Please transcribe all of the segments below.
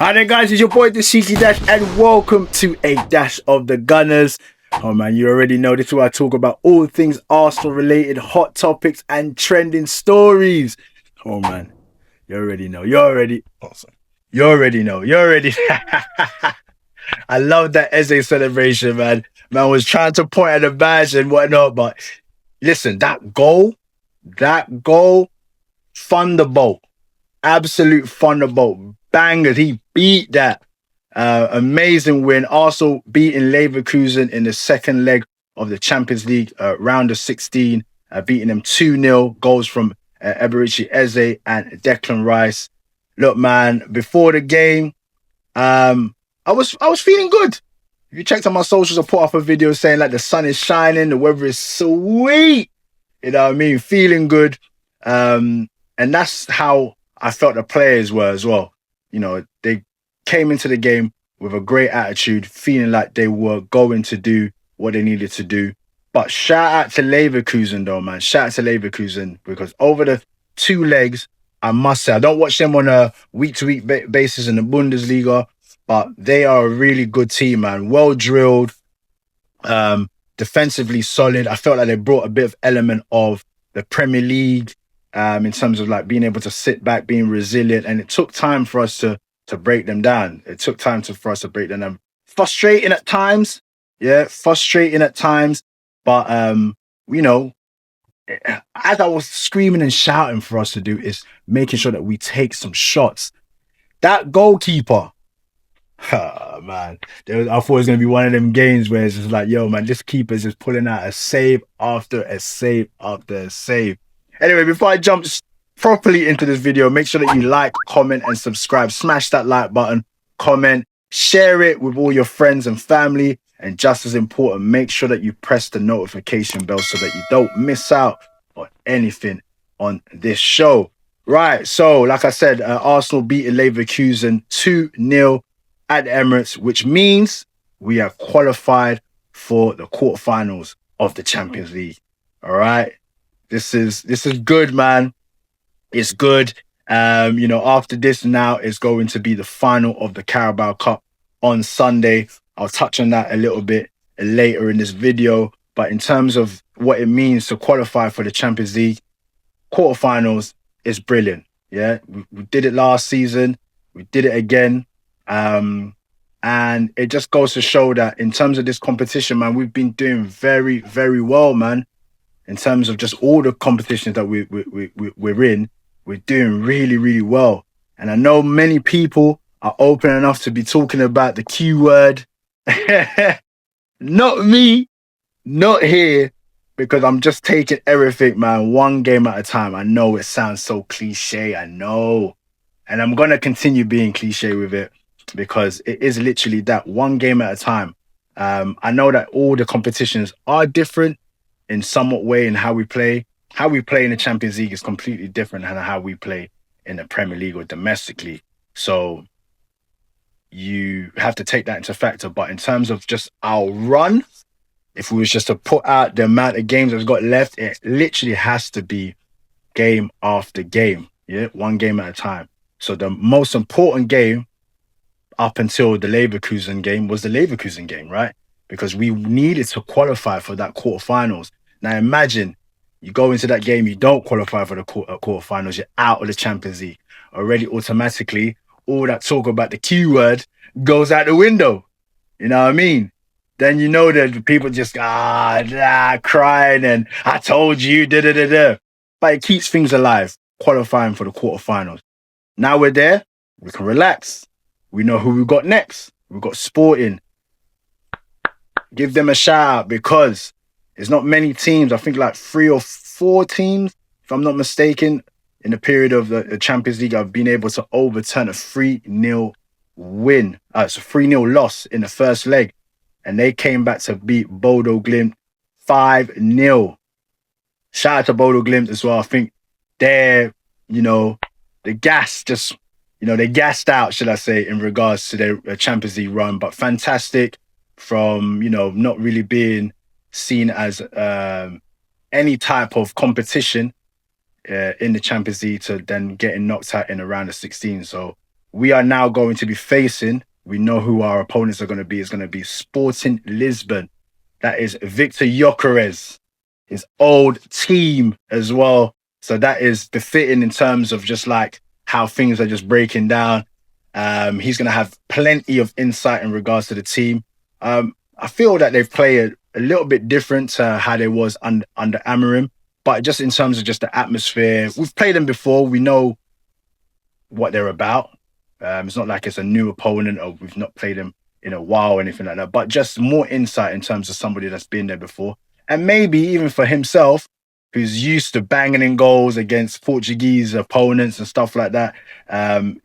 Hi there guys, it's your boy Dashiki Dash and welcome to a Dash of the Gunners. Oh man, you already know this is where I talk about all things Arsenal related, hot topics and trending stories. Oh man, you already know, awesome. You already know. I love that Eze celebration, man. Man was trying to point at the badge and whatnot, but listen, that goal, thunderbolt, absolute thunderbolt, bangers. He beat that. Amazing win. Arsenal beating Leverkusen in the second leg of the Champions League round of 16, beating them 2-0. Goals from Eberici Eze and Declan Rice. Look, man, before the game, I was feeling good. If you checked on my socials, I put up a video saying like the sun is shining, the weather is sweet. You know what I mean? Feeling good. And that's how I felt the players were as well. You know, they came into the game with a great attitude, feeling like they were going to do what they needed to do. But shout out to Leverkusen though, man. Shout out to Leverkusen because over the two legs, I must say, I don't watch them on a week-to-week basis in the Bundesliga, but they are a really good team, man. Well drilled, defensively solid. I felt like they brought a bit of element of the Premier League in terms of like being able to sit back, being resilient. And it took time for us to break them down. It took time for us to break them down. Frustrating at times. Yeah, frustrating at times. But, you know, as I was screaming and shouting for us to do is making sure that we take some shots. That goalkeeper, man, I thought it was going to be one of them games where it's just like, yo, man, this keeper's just pulling out a save after a save after a save. Anyway, before I jump properly into this video, make sure that you like, comment, and subscribe. Smash that like button, comment, share it with all your friends and family. And just as important, make sure that you press the notification bell so that you don't miss out on anything on this show. Right, so like I said, Arsenal beating Leverkusen 2-0 at Emirates, which means we are qualified for the quarterfinals of the Champions League. All right, this is good, man. It's good. You know, after this now it's going to be the final of the Carabao Cup on Sunday. I'll touch on that a little bit later in this video. But in terms of what it means to qualify for the Champions League quarterfinals, is brilliant. Yeah, we did it last season. We did it again. And it just goes to show that in terms of this competition, man, we've been doing very, very well, man. In terms of just all the competitions that we're in, we're doing really, really well. And I know many people are open enough to be talking about the Q word. Not me, not here, because I'm just taking everything, man, one game at a time. I know it sounds so cliche, I know. And I'm going to continue being cliche with it because it is literally that, one game at a time. I know that all the competitions are different in somewhat way in how we play. How we play in the Champions League is completely different than how we play in the Premier League or domestically. So you have to take that into factor. But in terms of just our run, if we was just to put out the amount of games that's got left, it literally has to be game after game. Yeah, one game at a time. So the most important game up until the Leverkusen game was the Leverkusen game, right? Because we needed to qualify for that quarterfinals. Now imagine you go into that game, you don't qualify for the quarterfinals, you're out of the Champions League. Already automatically, all that talk about the Q word goes out the window. You know what I mean? Then you know that people just crying and I told you, da-da-da-da. But it keeps things alive, qualifying for the quarterfinals. Now we're there, we can relax. We know who we got next. We've got Sporting. Give them a shout out because there's not many teams. I think like 3 or 4 teams, if I'm not mistaken, in the period of the Champions League, I've been able to overturn a 3-0 win. It's a 3-0 loss in the first leg. And they came back to beat Bodo Glimt 5-0. Shout out to Bodo Glimt as well. I think they're, you know, the gas just, you know, they gassed out, should I say, in regards to their Champions League run. But fantastic from, you know, not really being seen as any type of competition in the Champions League to then getting knocked out in a round of 16. So we are now going to be facing, we know who our opponents are going to be. It's going to be Sporting Lisbon. That is Victor Gyökeres, his old team as well. So that is befitting in terms of just like how things are just breaking down. He's going to have plenty of insight in regards to the team. I feel that they've played a little bit different to how they was under Amorim, but just in terms of just the atmosphere, we've played them before. We know what they're about. It's not like it's a new opponent or we've not played them in a while or anything like that, but just more insight in terms of somebody that's been there before. And maybe even for himself, who's used to banging in goals against Portuguese opponents and stuff like that,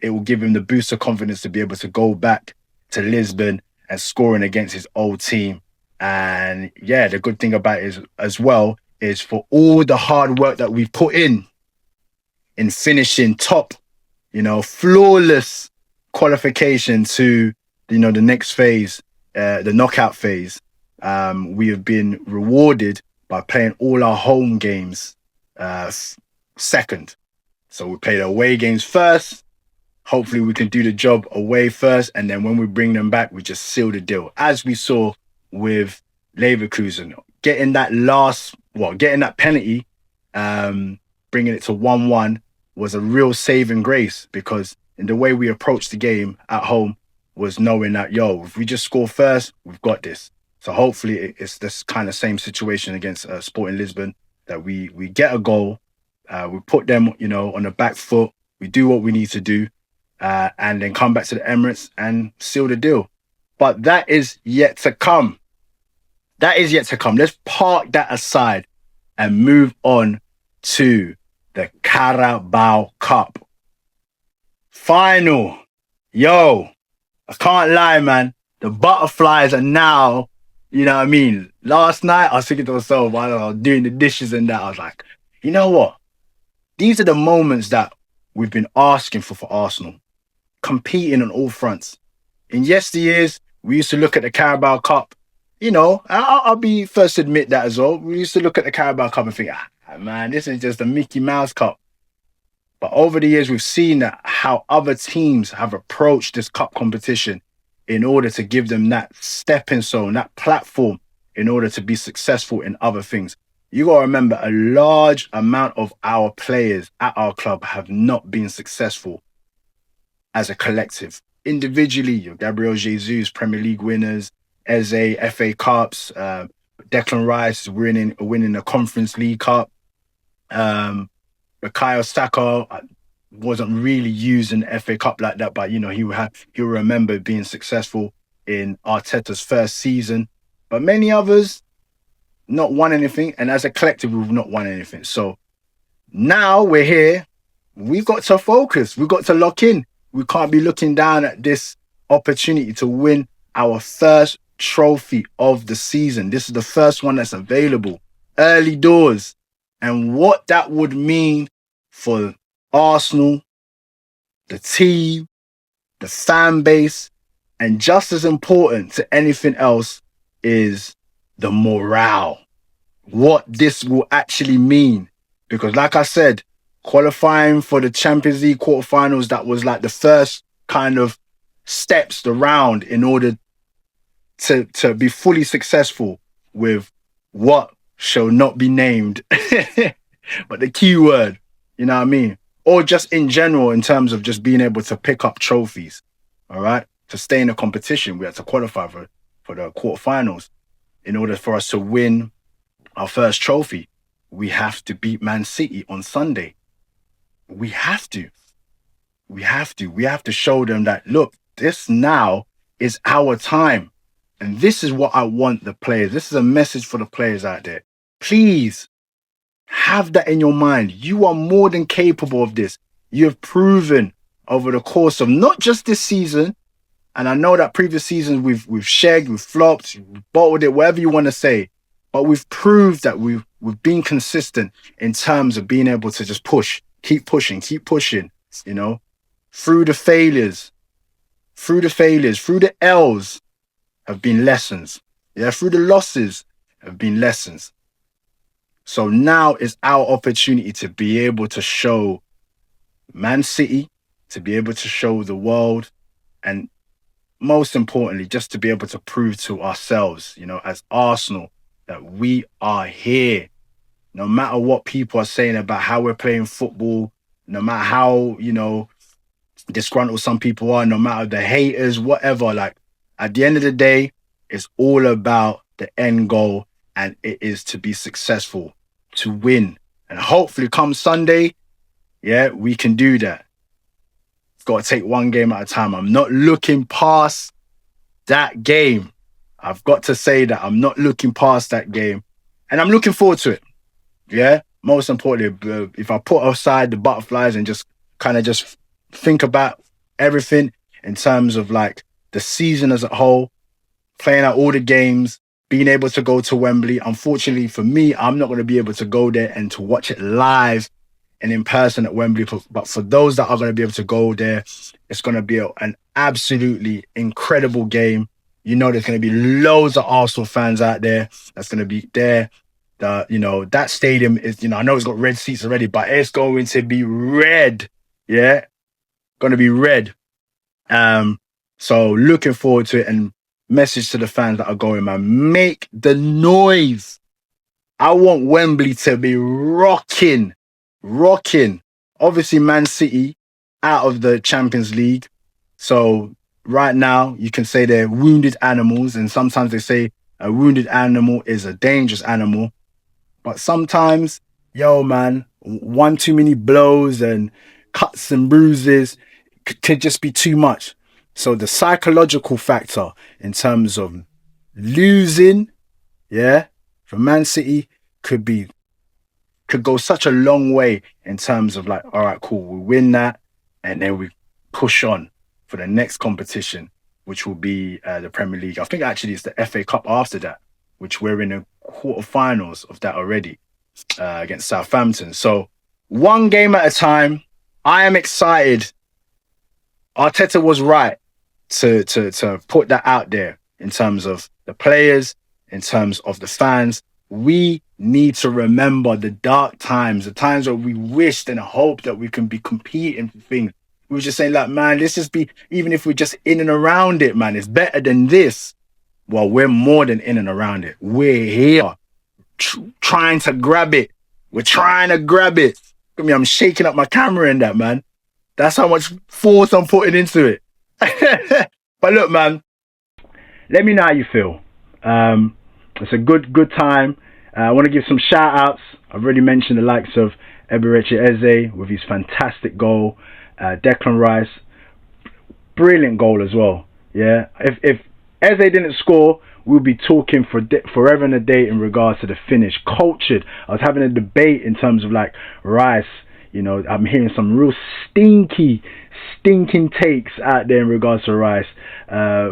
it will give him the boost of confidence to be able to go back to Lisbon and scoring against his old team. And yeah, the good thing about it is, as well, is for all the hard work that we've put in finishing top, flawless qualification to, the next phase, the knockout phase. We have been rewarded by playing all our home games second. So we played away games first. Hopefully we can do the job away first. And then when we bring them back, we just seal the deal. As we saw with Leverkusen, getting that penalty, bringing it to 1-1 was a real saving grace, because in the way we approached the game at home was knowing that, if we just score first, we've got this. So hopefully it's this kind of same situation against Sporting Lisbon, that we get a goal, we put them, on the back foot, we do what we need to do, and then come back to the Emirates and seal the deal. But that is yet to come. Let's park that aside and move on to the Carabao Cup Final. I can't lie, man. The butterflies are now, you know what I mean? Last night, I was thinking to myself while I was doing the dishes and that, I was like, you know what? These are the moments that we've been asking for Arsenal. Competing on all fronts. In yesteryears, we used to look at the Carabao Cup. I'll be first to admit that as well. We used to look at the Carabao Cup and think, man, this is just a Mickey Mouse Cup. But over the years, we've seen how other teams have approached this cup competition in order to give them that stepping stone, that platform, in order to be successful in other things. You got to remember, a large amount of our players at our club have not been successful as a collective. Individually, your Gabriel Jesus, Premier League winners, Eze, FA Cups, Declan Rice winning the Conference League Cup. Bukayo Saka wasn't really using the FA Cup like that, but he'll remember being successful in Arteta's first season. But many others not won anything, and as a collective, we've not won anything. So now we're here. We've got to focus. We've got to lock in. We can't be looking down at this opportunity to win our first trophy of the season. This is the first one that's available. Early doors. And what that would mean for Arsenal, the team, the fan base, and just as important to anything else is the morale. What this will actually mean. Because like I said, qualifying for the Champions League quarterfinals, that was like the first kind of steps around in order to be fully successful with what shall not be named, but the key word, you know what I mean? Or just in general, in terms of just being able to pick up trophies, all right? To stay in the competition, we had to qualify for the quarterfinals. In order for us to win our first trophy, we have to beat Man City on Sunday. We have to. We have to show them that, look, this now is our time. And this is what I want the players. This is a message for the players out there. Please have that in your mind. You are more than capable of this. You have proven over the course of not just this season, and I know that previous seasons we've shagged, we've flopped, we've bottled it, whatever you want to say, but we've proved that we've been consistent in terms of being able to just keep pushing, through the failures, through the L's have been lessons. Yeah, through the losses have been lessons. So now is our opportunity to be able to show Man City to be able to show the world, and most importantly, just to be able to prove to ourselves, as Arsenal, that we are here. No matter what people are saying about how we're playing football, no matter how, disgruntled some people are, no matter the haters, whatever, like at the end of the day, it's all about the end goal, and it is to be successful, to win. And hopefully come Sunday, yeah, we can do that. Got to take one game at a time. I'm not looking past that game. I've got to say that I'm not looking past that game, and I'm looking forward to it. Yeah. Most importantly, if I put aside the butterflies and just kind of just think about everything in terms of like the season as a whole, playing out all the games, being able to go to Wembley. Unfortunately for me, I'm not going to be able to go there and to watch it live and in person at Wembley. But for those that are going to be able to go there, it's going to be an absolutely incredible game. There's going to be loads of Arsenal fans out there that's going to be there. That stadium is, I know it's got red seats already, but it's going to be red. Yeah. Going to be red. So looking forward to it, and message to the fans that are going, man, make the noise. I want Wembley to be rocking. Obviously, Man City out of the Champions League. So right now, you can say they're wounded animals, and sometimes they say a wounded animal is a dangerous animal. But sometimes, man, one too many blows and cuts and bruises could just be too much. So the psychological factor in terms of losing, for Man City could go such a long way in terms of like, all right, cool, we win that, and then we push on for the next competition, which will be the Premier League. I think actually it's the FA Cup after that, which we're in the quarterfinals of that already against Southampton. So one game at a time. I am excited. Arteta was right to put that out there in terms of the players, in terms of the fans. We need to remember the dark times, the times where we wished and hoped that we can be competing for things. We were just saying, like, man, let's just be, even if we're just in and around it, man, it's better than this. Well, we're more than in and around it. We're here trying to grab it. We're trying to grab it. Look at me, I'm shaking up my camera in that, man. That's how much force I'm putting into it. But look, man, let me know how you feel. It's a good time. I want to give some shout outs. I've already mentioned the likes of Eberechi Eze with his fantastic goal. Declan Rice, brilliant goal as well. Yeah, if Eze didn't score, we'll be talking for forever and a day in regards to the finish. Cultured. I was having a debate in terms of like Rice. I'm hearing some real stinking takes out there in regards to Rice.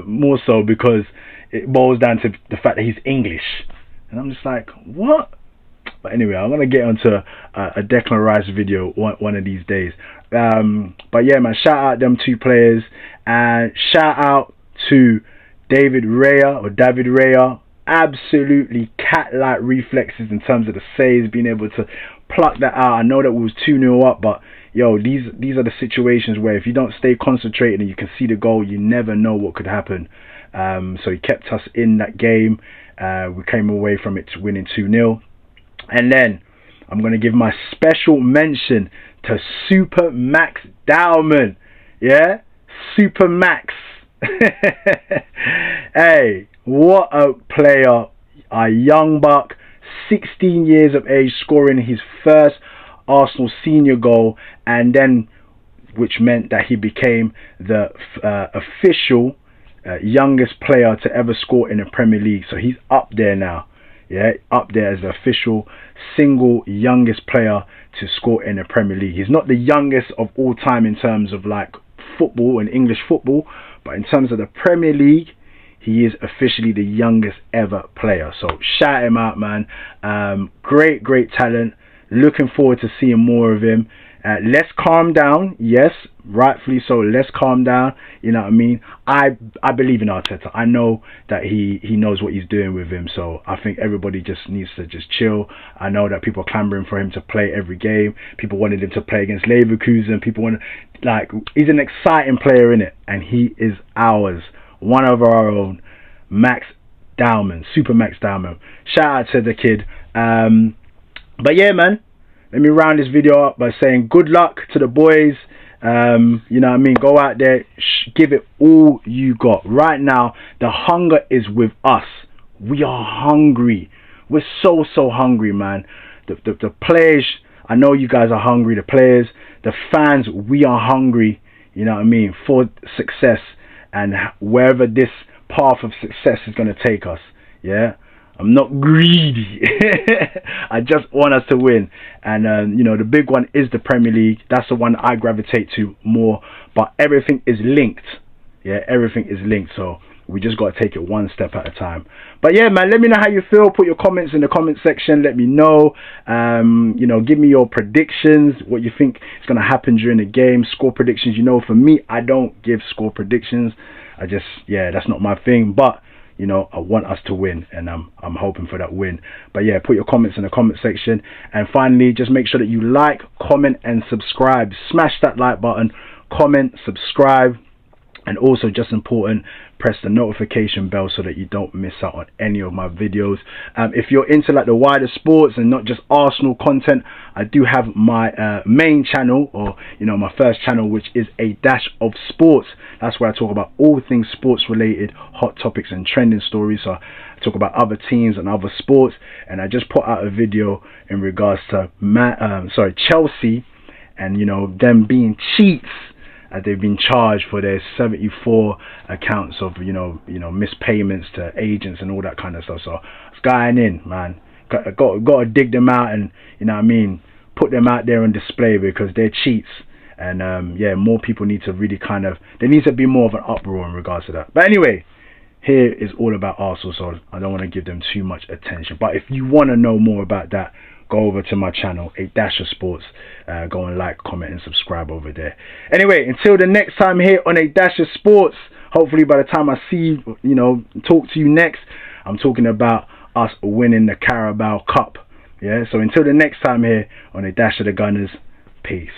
More so because it boils down to the fact that he's English. And I'm just like, what? But anyway, I'm going to get onto a Declan Rice video one of these days. But yeah, man, shout out them two players. And shout out to David Raya. Absolutely cat-like reflexes in terms of the saves, being able to pluck that out. I know that we was 2-0 up, but yo, these are the situations where if you don't stay concentrated and you can see the goal, you never know what could happen. So he kept us in that game. We came away from it winning 2-0. And then I'm going to give my special mention to Super Max Dowman. Yeah? Super Max. Hey, what a player. A young buck, 16 years of age, scoring his first Arsenal senior goal, and then which meant that he became the official youngest player to ever score in the Premier League. So he's up there now. Yeah, up there as the official single youngest player to score in the Premier League. He's not the youngest of all time in terms of like football and English football, but in terms of the Premier League, he is officially the youngest ever player. So shout him out, man. Great talent. Looking forward to seeing more of him. Let's calm down. Yes, rightfully so. Let's calm down. You know what I mean? I believe in Arteta. I know that he knows what he's doing with him. So I think everybody just needs to just chill. I know that people are clamoring for him to play every game. People wanted him to play against Leverkusen. People want, like, he's an exciting player in it, and he is ours. One of our own. Max Dowman, Super Max Dowman. Shout out to the kid. But yeah, man. Let me round this video up by saying good luck to the boys. You know what I mean? Go out there, give it all you got. Right now, the hunger is with us. We are hungry. We're so hungry, man. The players, I know you guys are hungry. The players, the fans, we are hungry. You know what I mean? For success, and wherever this path of success is going to take us. Yeah. I'm not greedy. I just want us to win. And, you know, the big one is the Premier League. That's the one I gravitate to more. But everything is linked. Yeah, everything is linked. So we just got to take it one step at a time. But yeah, man, let me know how you feel. Put your comments in the comment section. Let me know. You know, give me your predictions. What you think is going to happen during the game. Score predictions. You know, for me, I don't give score predictions. I just, yeah, that's not my thing. But you know, I want us to win, and I'm hoping for that win. But yeah, put your comments in the comment section. And finally, just make sure that you like, comment, and subscribe. Smash that like button, comment, subscribe, and also, just important, press the notification bell so that you don't miss out on any of my videos. If you're into like the wider sports and not just Arsenal content, I do have my main channel, or you know, my first channel, which is A Dash of Sports. That's where I talk about all things sports related, hot topics and trending stories. So I talk about other teams and other sports, and I just put out a video in regards to Chelsea, and you know, them being cheats. They've been charged for their 74 accounts of you know missed payments to agents and all that kind of stuff. So it's going in, man. Got to dig them out, and you know what I mean, put them out there on display, because they're cheats. And yeah, more people need to really there needs to be more of an uproar in regards to that. But anyway, here is all about Arsenal, so I don't want to give them too much attention. But if you want to know more about that, go over to my channel, A Dash of Sports. Go and like, comment, and subscribe over there. Anyway, until the next time here on A Dash of Sports, hopefully by the time I see talk to you next, I'm talking about us winning the Carabao Cup. Yeah, so until the next time here on A Dash of the Gunners, peace.